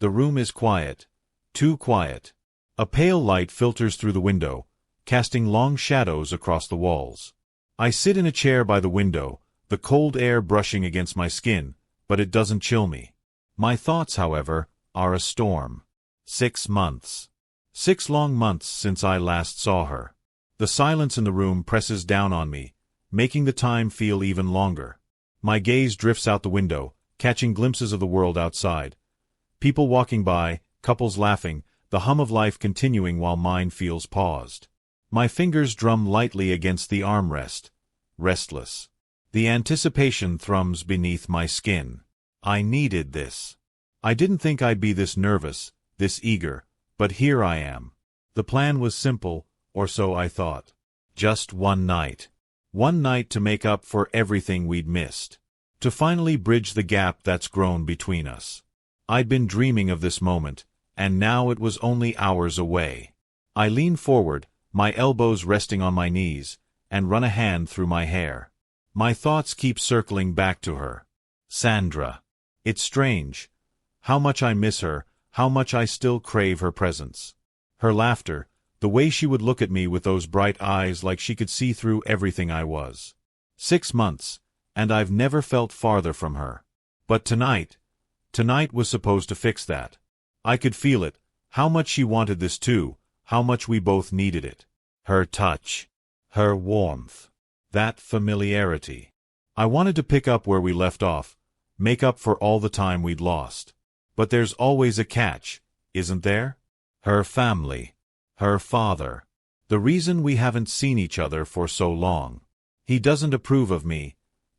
The room is quiet. Too quiet. A pale light filters through the window, casting long shadows across the walls. I sit in a chair by the window, the cold air brushing against my skin, but it doesn't chill me. My thoughts, however, are a storm. 6 months. 6 long months since I last saw her. The silence in the room presses down on me, making the time feel even longer. My gaze drifts out the window, catching glimpses of the world outside. People walking by, couples laughing, the hum of life continuing while mine feels paused. My fingers drum lightly against the armrest, restless. The anticipation thrums beneath my skin. I needed this. I didn't think I'd be this nervous, this eager, but here I am. The plan was simple, or so I thought. Just one night. One night to make up for everything we'd missed. To finally bridge the gap that's grown between us. I'd been dreaming of this moment, and now it was only hours away. I lean forward, my elbows resting on my knees, and run a hand through my hair. My thoughts keep circling back to her. Sandra. It's strange. How much I miss her, how much I still crave her presence. Her laughter, the way she would look at me with those bright eyes like she could see through everything I was. 6 months, and I've never felt farther from her. But tonight was supposed to fix that. I could feel it, how much she wanted this too, how much we both needed it. Her touch. Her warmth. That familiarity. I wanted to pick up where we left off, make up for all the time we'd lost. But there's always a catch, isn't there? Her family. Her father. The reason we haven't seen each other for so long. He doesn't approve of me,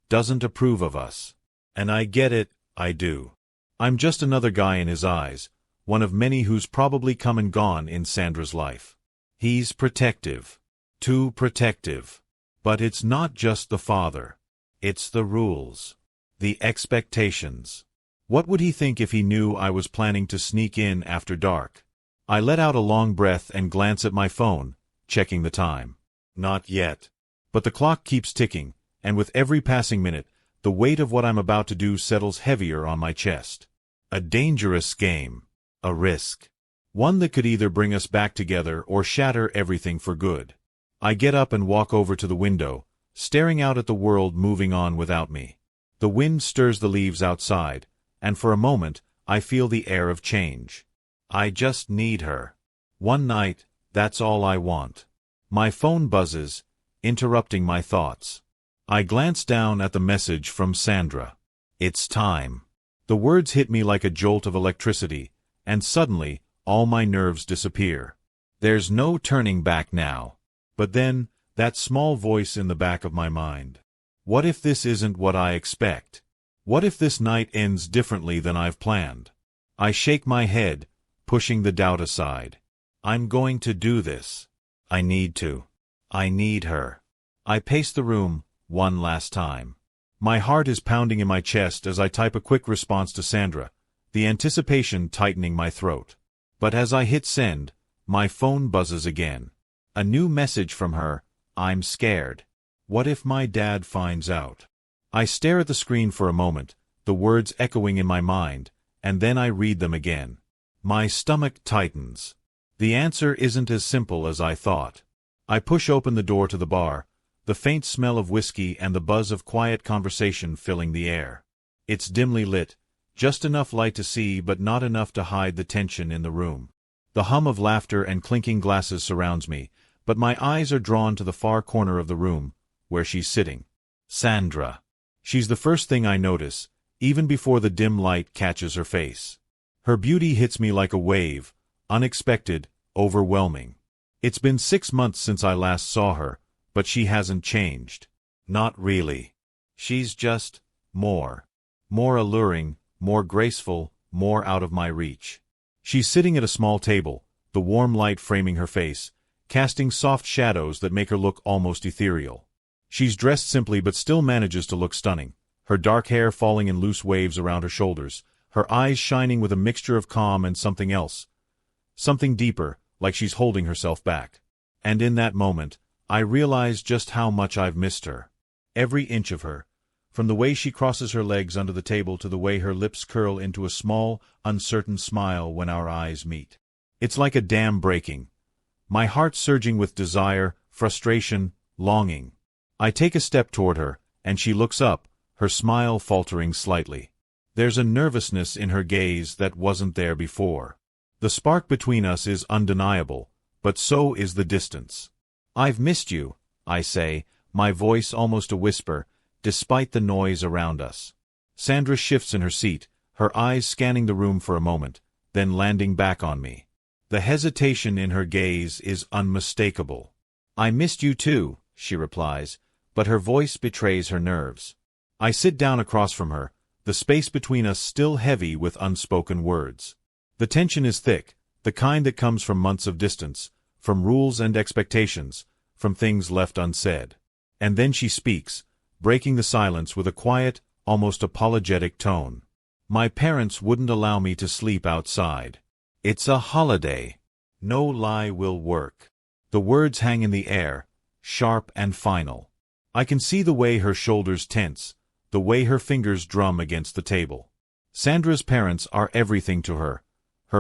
doesn't approve of us. And I get it, I do. I'm just another guy in his eyes, one of many who's probably come and gone in Sandra's life. He's protective. Too protective. But it's not just the father. It's the rules. The expectations. What would he think if he knew I was planning to sneak in after dark? I let out a long breath and glance at my phone, checking the time. Not yet. But the clock keeps ticking, and with every passing minute, the weight of what I'm about to do settles heavier on my chest. A dangerous game. A risk. One that could either bring us back together or shatter everything for good. I get up and walk over to the window, staring out at the world moving on without me. The wind stirs the leaves outside, and for a moment, I feel the air of change. I just need her. One night, that's all I want. My phone buzzes, interrupting my thoughts. I glance down at the message from Sandra. It's time. The words hit me like a jolt of electricity, and suddenly, all my nerves disappear. There's no turning back now. But then, that small voice in the back of my mind. What if this isn't what I expect? What if this night ends differently than I've planned? I shake my head, pushing the doubt aside. I'm going to do this. I need to. I need her. I pace the room, one last time. My heart is pounding in my chest as I type a quick response to Sandra, the anticipation tightening my throat. But as I hit send, my phone buzzes again. A new message from her. I'm scared. What if my dad finds out? I stare at the screen for a moment, the words echoing in my mind, and then I read them again. My stomach tightens. The answer isn't as simple as I thought. I push open the door to the bar, the faint smell of whiskey and the buzz of quiet conversation filling the air. It's dimly lit, just enough light to see but not enough to hide the tension in the room. The hum of laughter and clinking glasses surrounds me, but my eyes are drawn to the far corner of the room, where she's sitting. Sandra. She's the first thing I notice, even before the dim light catches her face. Her beauty hits me like a wave, unexpected, overwhelming. It's been 6 months since I last saw her, but she hasn't changed. Not really. She's just more. More alluring, more graceful, more out of my reach. She's sitting at a small table, the warm light framing her face, casting soft shadows that make her look almost ethereal. She's dressed simply but still manages to look stunning, her dark hair falling in loose waves around her shoulders, her eyes shining with a mixture of calm and something else. Something deeper, like she's holding herself back. And in that moment, I realize just how much I've missed her. Every inch of her, From the way she crosses her legs under the table to the way her lips curl into a small, uncertain smile when our eyes meet. It's like a dam breaking. My heart surging with desire, frustration, longing. I take a step toward her, and she looks up, her smile faltering slightly. There's a nervousness in her gaze that wasn't there before. The spark between us is undeniable, but so is the distance. "I've missed you," I say, my voice almost a whisper, despite the noise around us. Sandra shifts in her seat, her eyes scanning the room for a moment, then landing back on me. The hesitation in her gaze is unmistakable. "I missed you too," she replies, but her voice betrays her nerves. I sit down across from her, the space between us still heavy with unspoken words. The tension is thick, the kind that comes from months of distance, from rules and expectations, from things left unsaid. And then she speaks, breaking the silence with a quiet, almost apologetic tone. "My parents wouldn't allow me to sleep outside. It's a holiday. No lie will work." The words hang in the air, sharp and final. I can see the way her shoulders tense, the way her fingers drum against the table. Sandra's parents are everything to her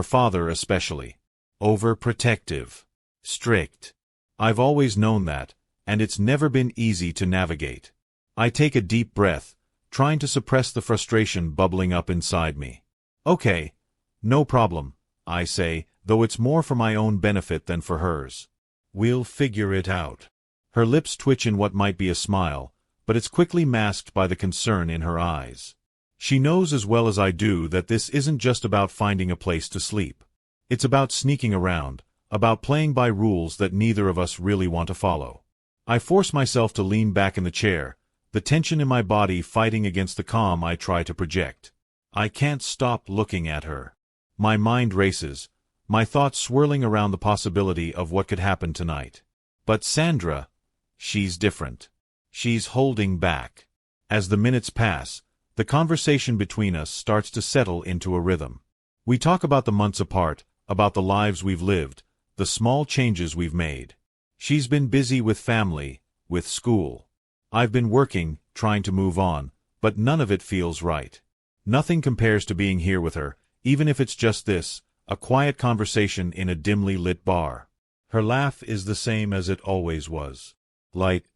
father especially. Overprotective. Strict. I've always known that, and it's never been easy to navigate. I take a deep breath, trying to suppress the frustration bubbling up inside me. "Okay, no problem," I say, though it's more for my own benefit than for hers. "We'll figure it out." Her lips twitch in what might be a smile, but it's quickly masked by the concern in her eyes. She knows as well as I do that this isn't just about finding a place to sleep. It's about sneaking around, about playing by rules that neither of us really want to follow. I force myself to lean back in the chair, the tension in my body fighting against the calm I try to project. I can't stop looking at her. My mind races, my thoughts swirling around the possibility of what could happen tonight. But Sandra, she's different. She's holding back. As the minutes pass, the conversation between us starts to settle into a rhythm. We talk about the months apart, about the lives we've lived, the small changes we've made. She's been busy with family, with school. I've been working, trying to move on, but none of it feels right. Nothing compares to being here with her, even if it's just this, a quiet conversation in a dimly lit bar. Her laugh is the same as it always was. Light,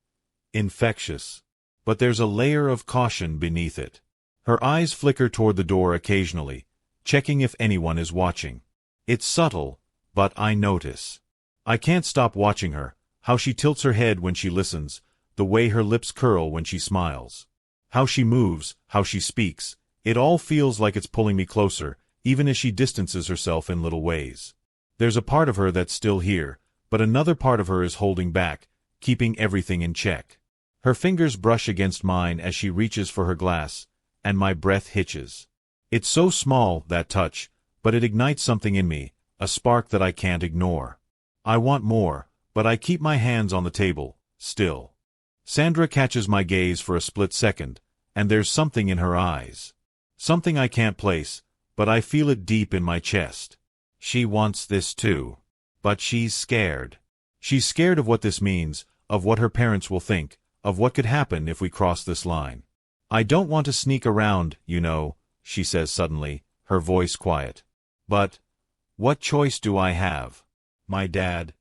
infectious. But there's a layer of caution beneath it. Her eyes flicker toward the door occasionally, checking if anyone is watching. It's subtle, but I notice. I can't stop watching her, how she tilts her head when she listens, the way her lips curl when she smiles. How she moves, how she speaks, it all feels like it's pulling me closer, even as she distances herself in little ways. There's a part of her that's still here, but another part of her is holding back, keeping everything in check. Her fingers brush against mine as she reaches for her glass, and my breath hitches. It's so small, that touch, but it ignites something in me, a spark that I can't ignore. I want more, but I keep my hands on the table, still. Sandra catches my gaze for a split second, and there's something in her eyes. Something I can't place, but I feel it deep in my chest. She wants this too. But she's scared. She's scared of what this means, of what her parents will think, of what could happen if we cross this line. "I don't want to sneak around, you know," she says suddenly, her voice quiet. "But what choice do I have? My dad,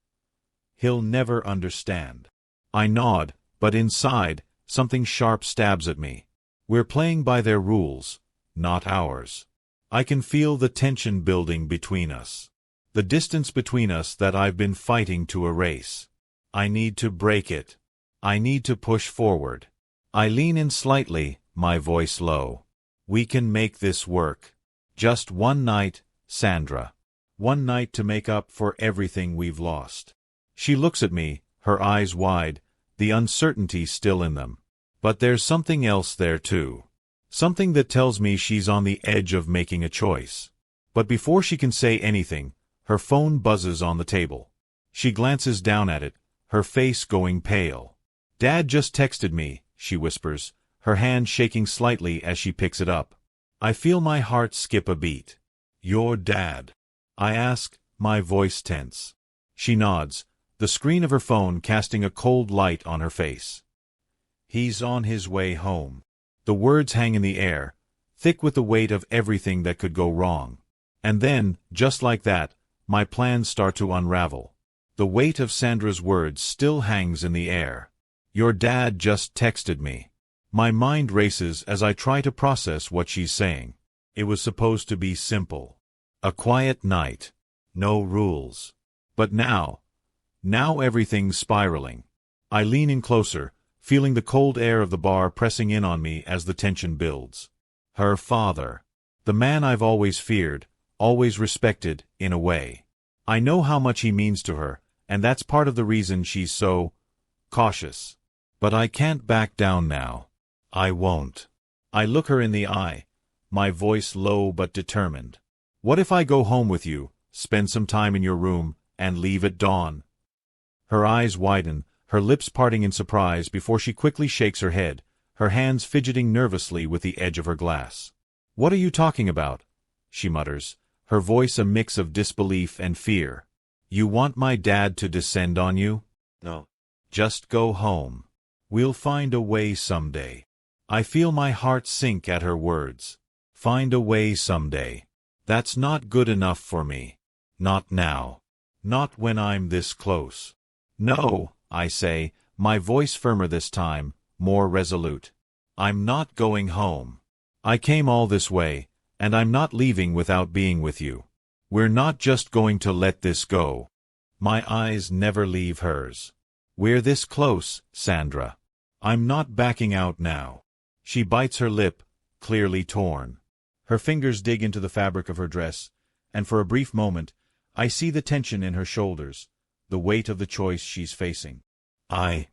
he'll never understand." I nod, but inside, something sharp stabs at me. We're playing by their rules, not ours. I can feel the tension building between us. The distance between us that I've been fighting to erase. I need to break it. I need to push forward. I lean in slightly, my voice low. "We can make this work. Just one night, Sandra. One night to make up for everything we've lost." She looks at me, her eyes wide, the uncertainty still in them. But there's something else there too. Something that tells me she's on the edge of making a choice. But before she can say anything, her phone buzzes on the table. She glances down at it, her face going pale. "Dad just texted me," she whispers, her hand shaking slightly as she picks it up. I feel my heart skip a beat. "Your dad?" I ask, my voice tense. She nods, the screen of her phone casting a cold light on her face. "He's on his way home. The words hang in the air, thick with the weight of everything that could go wrong. And then, just like that, my plans start to unravel. The weight of Sandra's words still hangs in the air. "Your dad just texted me." My mind races as I try to process what she's saying. It was supposed to be simple. A quiet night. No rules. But now everything's spiraling. I lean in closer, feeling the cold air of the bar pressing in on me as the tension builds. Her father. The man I've always feared, always respected, in a way. I know how much he means to her, and that's part of the reason she's so cautious. But I can't back down now. I won't. I look her in the eye, my voice low but determined. "What if I go home with you, spend some time in your room, and leave at dawn?" Her eyes widen, her lips parting in surprise before she quickly shakes her head, her hands fidgeting nervously with the edge of her glass. "What are you talking about?" she mutters, her voice a mix of disbelief and fear. "You want my dad to descend on you?" "No. Just go home. We'll find a way someday." I feel my heart sink at her words. Find a way someday. That's not good enough for me. Not now. Not when I'm this close. "No," I say, my voice firmer this time, more resolute. "I'm not going home. I came all this way, and I'm not leaving without being with you. We're not just going to let this go." My eyes never leave hers. "We're this close, Sandra. I'm not backing out now." She bites her lip, clearly torn. Her fingers dig into the fabric of her dress, and for a brief moment, I see the tension in her shoulders, the weight of the choice she's facing. I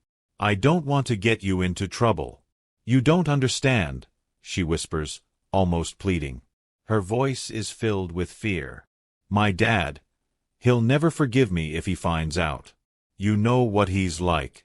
don't want to get you into trouble. You don't understand," she whispers, almost pleading. Her voice is filled with fear. "My dad, he'll never forgive me if he finds out. You know what he's like."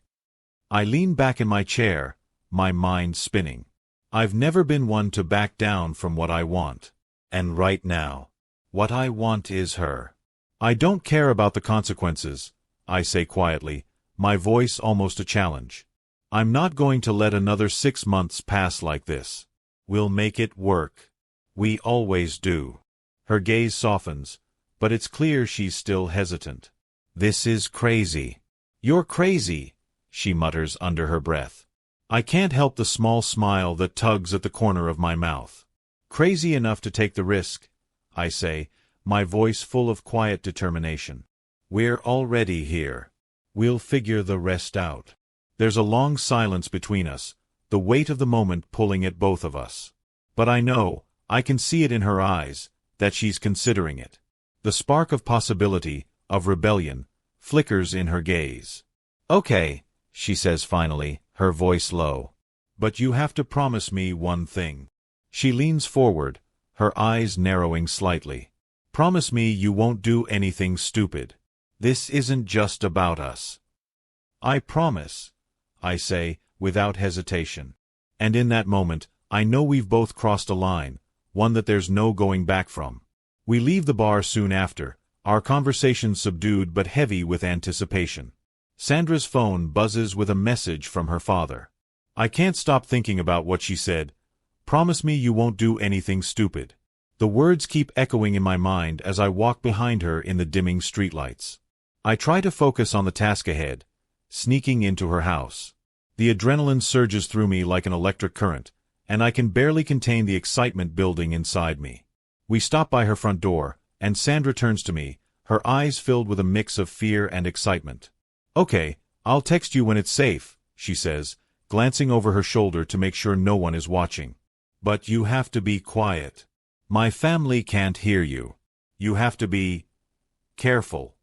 I lean back in my chair, my mind spinning. I've never been one to back down from what I want. And right now, what I want is her. "I don't care about the consequences," I say quietly, my voice almost a challenge. "I'm not going to let another 6 months pass like this. We'll make it work. We always do." Her gaze softens, but it's clear she's still hesitant. "This is crazy." "You're crazy," she mutters under her breath. I can't help the small smile that tugs at the corner of my mouth. "Crazy enough to take the risk," I say, my voice full of quiet determination. "We're already here. We'll figure the rest out." There's a long silence between us, the weight of the moment pulling at both of us. But I know, I can see it in her eyes, that she's considering it. The spark of possibility, of rebellion, flickers in her gaze. "Okay," she says finally, her voice low. "But you have to promise me one thing." She leans forward, her eyes narrowing slightly. "Promise me you won't do anything stupid. This isn't just about us." "I promise," I say, without hesitation. And in that moment, I know we've both crossed a line, one that there's no going back from. We leave the bar soon after, our conversation subdued but heavy with anticipation. Sandra's phone buzzes with a message from her father. I can't stop thinking about what she said. "Promise me you won't do anything stupid." The words keep echoing in my mind as I walk behind her in the dimming streetlights. I try to focus on the task ahead, sneaking into her house. The adrenaline surges through me like an electric current, and I can barely contain the excitement building inside me. We stop by her front door, and Sandra turns to me, her eyes filled with a mix of fear and excitement. "Okay, I'll text you when it's safe," she says, glancing over her shoulder to make sure no one is watching. "But you have to be quiet. My family can't hear you. You have to be careful."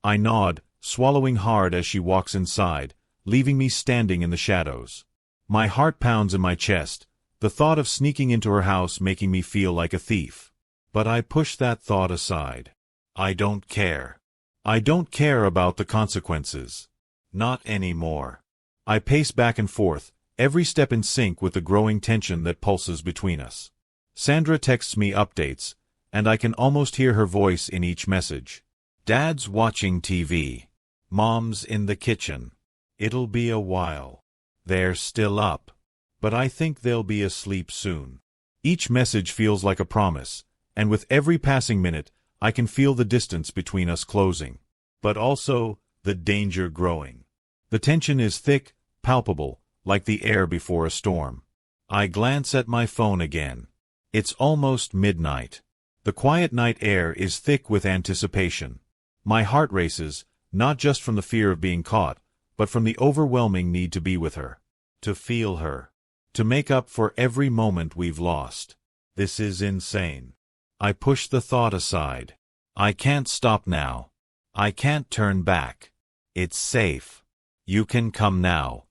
I nod, swallowing hard as she walks inside, leaving me standing in the shadows. My heart pounds in my chest, the thought of sneaking into her house making me feel like a thief. But I push that thought aside. I don't care. I don't care about the consequences. Not anymore. I pace back and forth, every step in sync with the growing tension that pulses between us. Sandra texts me updates, and I can almost hear her voice in each message. "Dad's watching TV. Mom's in the kitchen. It'll be a while. They're still up." but I think they'll be asleep soon. Each message feels like a promise, and with every passing minute, I can feel the distance between us closing. But also, the danger growing. The tension is thick, palpable, like the air before a storm. I glance at my phone again. It's almost midnight. The quiet night air is thick with anticipation. My heart races, not just from the fear of being caught, but from the overwhelming need to be with her. To feel her. To make up for every moment we've lost. This is insane. I push the thought aside. I can't stop now. I can't turn back. It's safe. You can come now.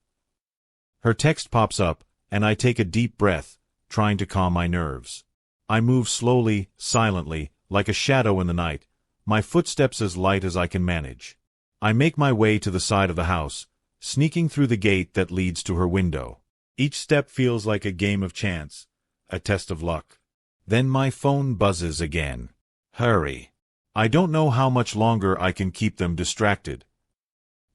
Her text pops up, and I take a deep breath, trying to calm my nerves. I move slowly, silently, like a shadow in the night, my footsteps as light as I can manage. I make my way to the side of the house, sneaking through the gate that leads to her window. Each step feels like a game of chance, a test of luck. Then my phone buzzes again. Hurry. I don't know how much longer I can keep them distracted.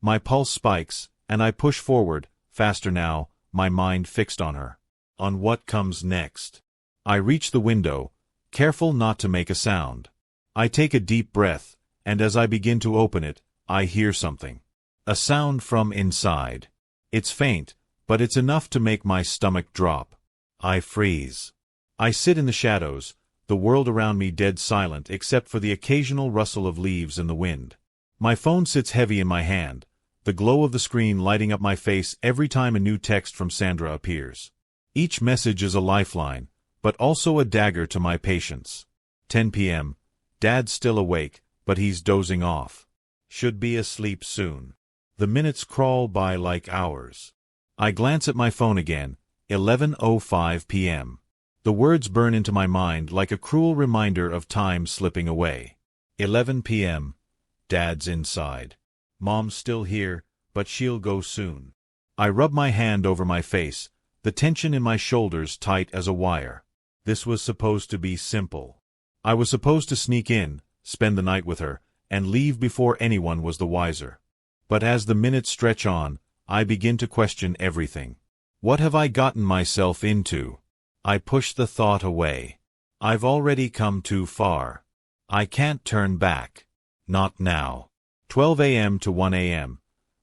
My pulse spikes, and I push forward, faster now, my mind fixed on her. On what comes next. I reach the window, careful not to make a sound. I take a deep breath, and as I begin to open it, I hear something. A sound from inside. It's faint, but it's enough to make my stomach drop. I freeze. I sit in the shadows, the world around me dead silent except for the occasional rustle of leaves in the wind. My phone sits heavy in my hand, the glow of the screen lighting up my face every time a new text from Sandra appears. Each message is a lifeline, but also a dagger to my patience. 10 p.m. Dad's still awake, but he's dozing off. Should be asleep soon. The minutes crawl by like hours. I glance at my phone again, 11:05 p.m. The words burn into my mind like a cruel reminder of time slipping away. 11 p.m. Dad's inside. Mom's still here, but she'll go soon. I rub my hand over my face, the tension in my shoulders tight as a wire. This was supposed to be simple. I was supposed to sneak in, spend the night with her, and leave before anyone was the wiser. But as the minutes stretch on, I begin to question everything. What have I gotten myself into? I push the thought away. I've already come too far. I can't turn back. Not now. 12 a.m. to 1 a.m.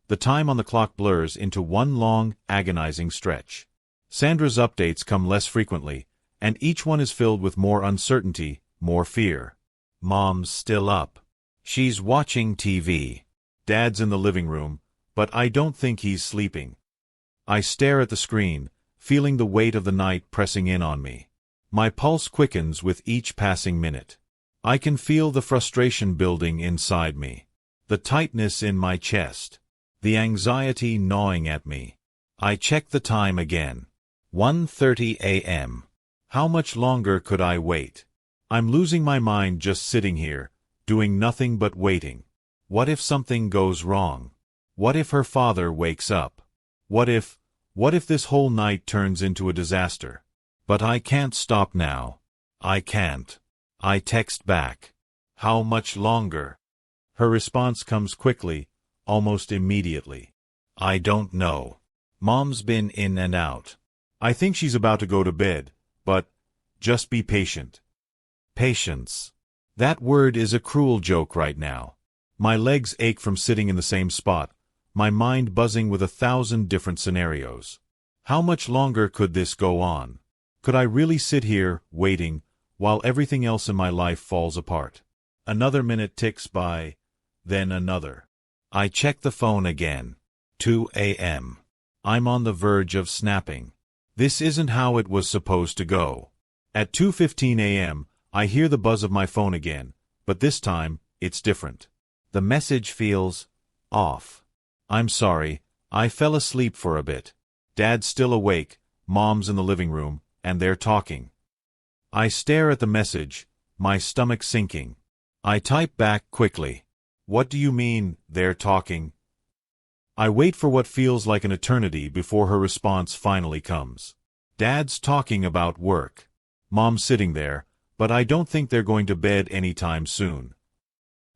The time on the clock blurs into one long, agonizing stretch. Sandra's updates come less frequently, and each one is filled with more uncertainty, more fear. Mom's still up. She's watching TV. Dad's in the living room, but I don't think he's sleeping. I stare at the screen, feeling the weight of the night pressing in on me. My pulse quickens with each passing minute. I can feel the frustration building inside me, the tightness in my chest, the anxiety gnawing at me. I check the time again. 1:30 a.m. How much longer could I wait? I'm losing my mind just sitting here, doing nothing but waiting. What if something goes wrong? What if her father wakes up? What if this whole night turns into a disaster? But I can't stop now. I can't. I text back. How much longer? Her response comes quickly, almost immediately. I don't know. Mom's been in and out. I think she's about to go to bed, but just be patient. Patience. That word is a cruel joke right now. My legs ache from sitting in the same spot, my mind buzzing with 1,000 different scenarios. How much longer could this go on? Could I really sit here, waiting, while everything else in my life falls apart? Another minute ticks by, then another. I check the phone again. 2 a.m. I'm on the verge of snapping. This isn't how it was supposed to go. At 2:15 a.m., I hear the buzz of my phone again, but this time, it's different. The message feels off. I'm sorry, I fell asleep for a bit. Dad's still awake, Mom's in the living room, and they're talking. I stare at the message, my stomach sinking. I type back quickly. What do you mean, they're talking? I wait for what feels like an eternity before her response finally comes. Dad's talking about work. Mom's sitting there, but I don't think they're going to bed anytime soon.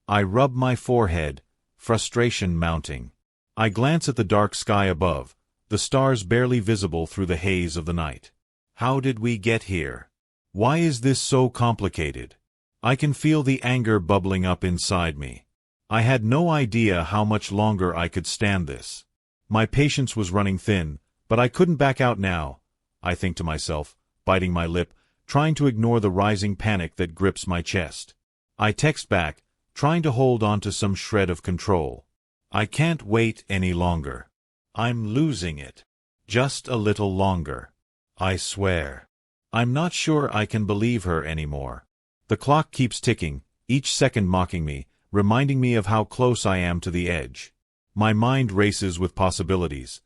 I rub my forehead, frustration mounting. I glance at the dark sky above, the the stars barely visible through the haze of the night. How did we get here? Why is this so complicated? I can feel the anger bubbling up inside me. I had no idea how much longer I could stand this. My patience was running thin, but I couldn't back out now, I think to myself, biting my lip, trying to ignore the rising panic that grips my chest. I text back, trying to hold on to some shred of control. I can't wait any longer. I'm losing it. Just a little longer. I swear. I'm not sure I can believe her anymore. The clock keeps ticking, each second mocking me, reminding me of how close I am to the edge. My mind races with possibilities.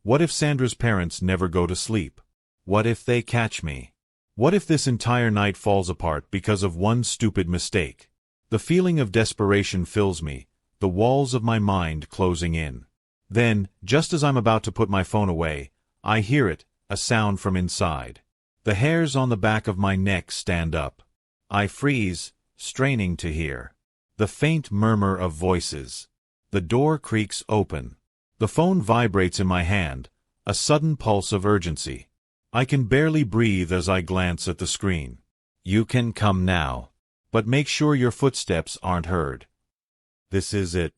What if Sandra's parents never go to sleep? What if they catch me? What if this entire night falls apart because of one stupid mistake? The feeling of desperation fills me, the walls of my mind closing in. Then, just as I'm about to put my phone away, I hear it, a sound from inside. The hairs on the back of my neck stand up. I freeze, straining to hear. The faint murmur of voices. The door creaks open. The phone vibrates in my hand, a sudden pulse of urgency. I can barely breathe as I glance at the screen. You can come now. But make sure your footsteps aren't heard. This is it.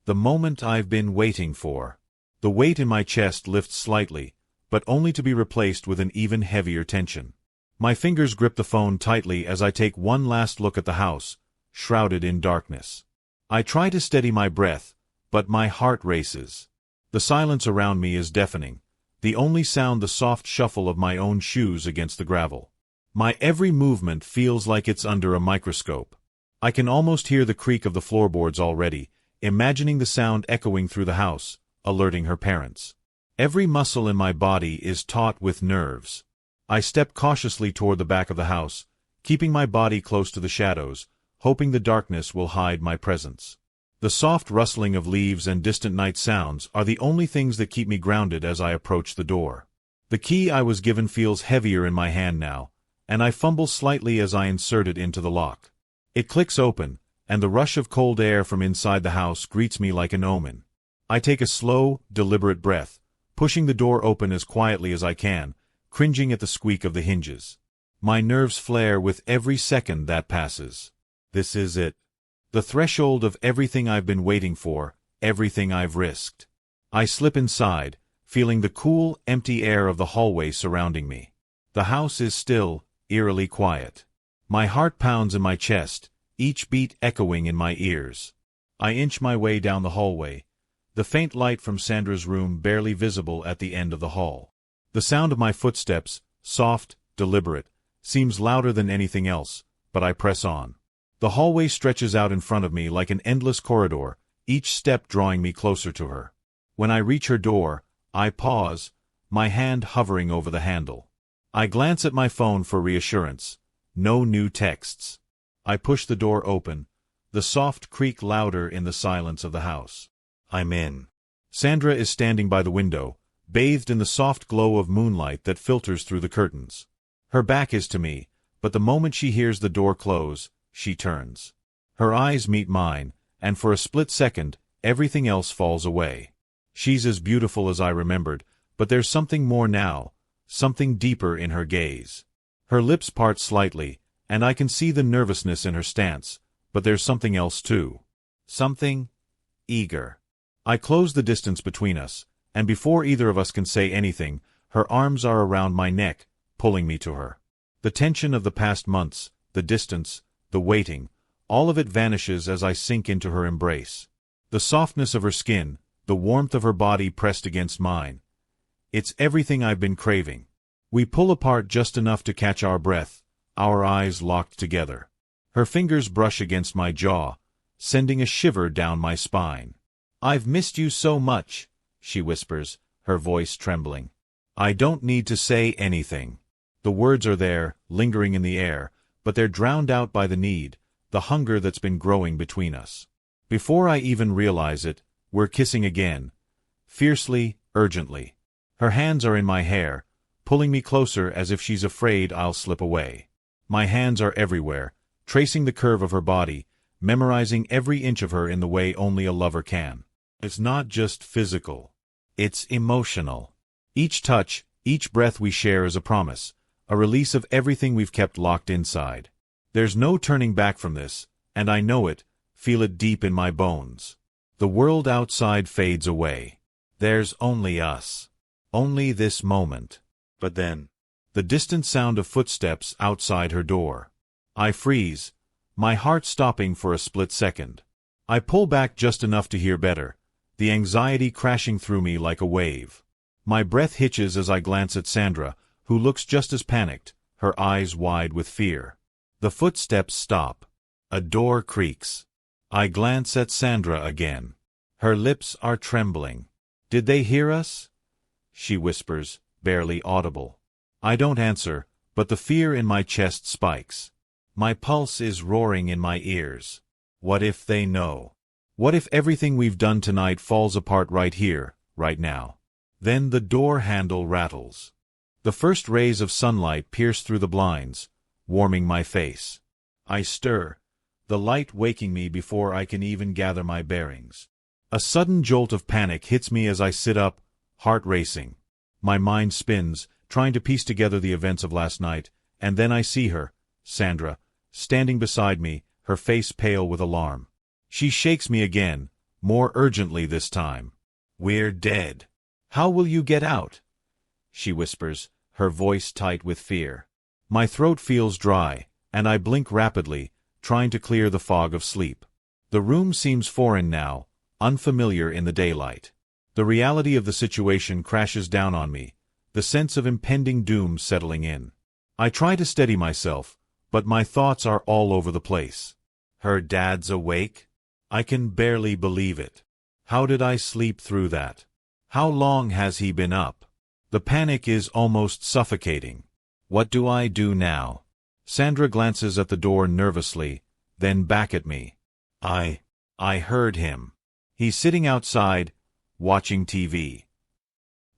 The moment I've been waiting for. The weight in my chest lifts slightly, but only to be replaced with an even heavier tension. My fingers grip the phone tightly as I take one last look at the house, shrouded in darkness. I try to steady my breath, but my heart races. The silence around me is deafening, the only sound the soft shuffle of my own shoes against the gravel. My every movement feels like it's under a microscope. I can almost hear the creak of the floorboards already, imagining the sound echoing through the house, alerting her parents. Every muscle in my body is taut with nerves. I step cautiously toward the back of the house, keeping my body close to the shadows, hoping the darkness will hide my presence. The soft rustling of leaves and distant night sounds are the only things that keep me grounded as I approach the door. The key I was given feels heavier in my hand now, and I fumble slightly as I insert it into the lock. It clicks open, and the rush of cold air from inside the house greets me like an omen. I take a slow, deliberate breath, pushing the door open as quietly as I can, cringing at the squeak of the hinges. My nerves flare with every second that passes. This is it. The threshold of everything I've been waiting for, everything I've risked. I slip inside, feeling the cool, empty air of the hallway surrounding me. The house is still, eerily quiet. My heart pounds in my chest, each beat echoing in my ears. I inch my way down the hallway, the faint light from Sandra's room barely visible at the end of the hall. The sound of my footsteps, soft, deliberate, seems louder than anything else, but I press on. The hallway stretches out in front of me like an endless corridor, each step drawing me closer to her. When I reach her door, I pause, my hand hovering over the handle. I glance at my phone for reassurance. No new texts. I push the door open, the soft creak louder in the silence of the house. I'm in. Sandra is standing by the window, bathed in the soft glow of moonlight that filters through the curtains. Her back is to me, but the moment she hears the door close, she turns. Her eyes meet mine, and for a split second, everything else falls away. She's as beautiful as I remembered, but there's something more now, something deeper in her gaze. Her lips part slightly, and I can see the nervousness in her stance, but there's something else too. Something eager. I close the distance between us, and before either of us can say anything, her arms are around my neck, pulling me to her. The tension of the past months, the distance, the waiting, all of it vanishes as I sink into her embrace. The softness of her skin, the warmth of her body pressed against mine. It's everything I've been craving. We pull apart just enough to catch our breath, our eyes locked together. Her fingers brush against my jaw, sending a shiver down my spine. "I've missed you so much," she whispers, her voice trembling. I don't need to say anything. The words are there, lingering in the air, but they're drowned out by the need, the hunger that's been growing between us. Before I even realize it, we're kissing again, fiercely, urgently. Her hands are in my hair, pulling me closer as if she's afraid I'll slip away. My hands are everywhere, tracing the curve of her body, memorizing every inch of her in the way only a lover can. It's not just physical. It's emotional. Each touch, each breath we share is a promise, a release of everything we've kept locked inside. There's no turning back from this, and I know it, feel it deep in my bones. The world outside fades away. There's only us. Only this moment. But then, the distant sound of footsteps outside her door. I freeze, my heart stopping for a split second. I pull back just enough to hear better, the anxiety crashing through me like a wave. My breath hitches as I glance at Sandra, who looks just as panicked, her eyes wide with fear. The footsteps stop. A door creaks. I glance at Sandra again. Her lips are trembling. Did they hear us? She whispers, barely audible. I don't answer, but the fear in my chest spikes. My pulse is roaring in my ears. What if they know? What if everything we've done tonight falls apart right here, right now? Then the door handle rattles. The first rays of sunlight pierce through the blinds, warming my face. I stir, the light waking me before I can even gather my bearings. A sudden jolt of panic hits me as I sit up, heart racing. My mind spins, trying to piece together the events of last night, and then I see her, Sandra, standing beside me, her face pale with alarm. She shakes me again, more urgently this time. We're dead. How will you get out? She whispers, her voice tight with fear. My throat feels dry, and I blink rapidly, trying to clear the fog of sleep. The room seems foreign now, unfamiliar in the daylight. The reality of the situation crashes down on me, the sense of impending doom settling in. I try to steady myself, but my thoughts are all over the place. Her dad's awake? I can barely believe it. How did I sleep through that? How long has he been up? The panic is almost suffocating. What do I do now? Sandra glances at the door nervously, then back at me. I heard him. He's sitting outside, watching TV.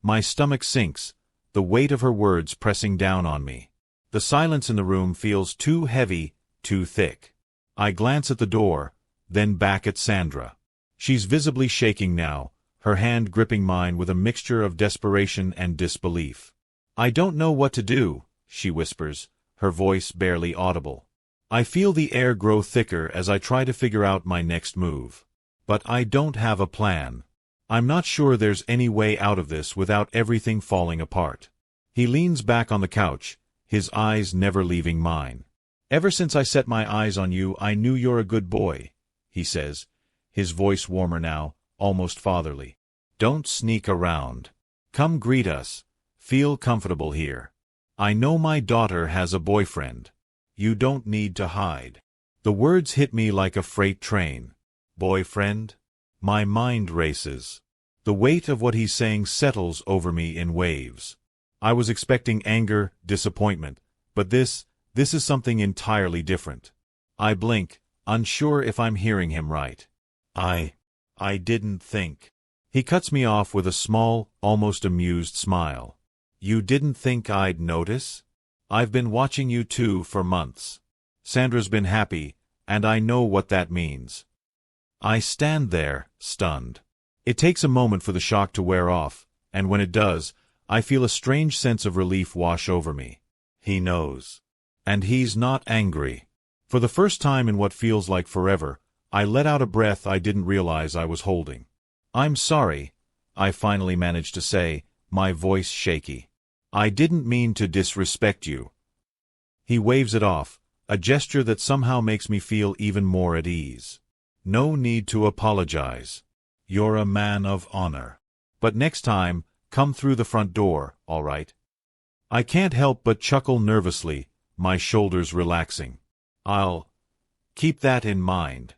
My stomach sinks, the weight of her words pressing down on me. The silence in the room feels too heavy, too thick. I glance at the door, then back at Sandra. She's visibly shaking now, her hand gripping mine with a mixture of desperation and disbelief. I don't know what to do, she whispers, her voice barely audible. I feel the air grow thicker as I try to figure out my next move. But I don't have a plan. I'm not sure there's any way out of this without everything falling apart. He leans back on the couch, his eyes never leaving mine. Ever since I set my eyes on you, I knew you're a good boy, he says, his voice warmer now, almost fatherly. Don't sneak around. Come greet us. Feel comfortable here. I know my daughter has a boyfriend. You don't need to hide. The words hit me like a freight train. Boyfriend? My mind races. The weight of what he's saying settles over me in waves. I was expecting anger, disappointment, but this is something entirely different. I blink, unsure if I'm hearing him right. I didn't think. He cuts me off with a small, almost amused smile. You didn't think I'd notice? I've been watching you two for months. Sandra's been happy, and I know what that means. I stand there, stunned. It takes a moment for the shock to wear off, and when it does, I feel a strange sense of relief wash over me. He knows. And he's not angry. For the first time in what feels like forever, I let out a breath I didn't realize I was holding. I'm sorry, I finally managed to say, my voice shaky. I didn't mean to disrespect you. He waves it off, a gesture that somehow makes me feel even more at ease. No need to apologize. You're a man of honor. But next time, come through the front door, all right? I can't help but chuckle nervously, my shoulders relaxing. I'll keep that in mind.